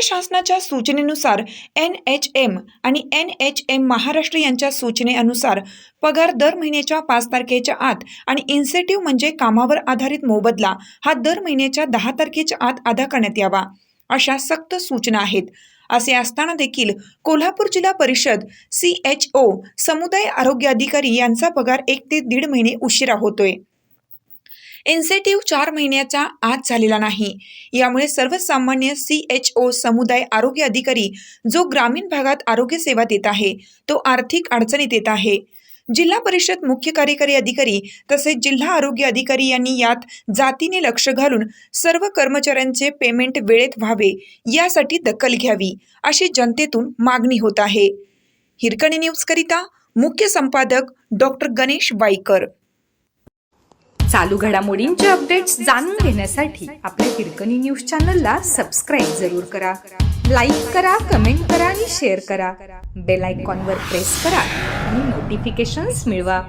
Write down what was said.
शासनाच्या सूचनेनुसार NHM आणि NHM महाराष्ट्र यांच्या सूचनेनुसार पगार दर महिन्याच्या 5 तारखेच्या आत आणि इन्सेंटिव्ह म्हणजे कामावर आधारित मोबदला हा दर महिन्याच्या 10 तारखेच्या आत अदा करण्यात यावा, अशा सक्त सूचना आहेत। असे असताना देखील कोल्हापूर जिल्हा परिषद CHO समुदाय आरोग्य अधिकारी यांचा पगार 1 ते 1.5 महिने उशिरा होतोय। इन्सेंटिव्ह 4 महिन्याचा आत झालेला नाही। यामुळे सर्वसामान्य CHO समुदाय आरोग्य अधिकारी जो ग्रामीण भागात आरोग्य सेवा देत आहे तो आर्थिक अडचणीत येत आहे। जिल्हा परिषद मुख्य कार्यकारी अधिकारी तसेच जिल्हा आरोग्य अधिकारी यांनी यात जातीने लक्ष घालून सर्व कर्मचाऱ्यांचे पेमेंट वेळेत व्हावे यासाठी दखल घ्यावी, अशी जनतेतून मागणी होत आहे। हिरकणी न्यूज करिता मुख्य संपादक डॉक्टर गणेश वाईकर। चालू घडामोडींचे अपडेट्स जाणून घेण्यासाठी आपल्या हिरकणी न्यूज चॅनलला सबस्क्राईब जरूर करा, लाईक करा, कमेंट करा आणि शेअर करा। बेल आयकॉनवर प्रेस करा आणि नोटिफिकेशन्स मिळवा।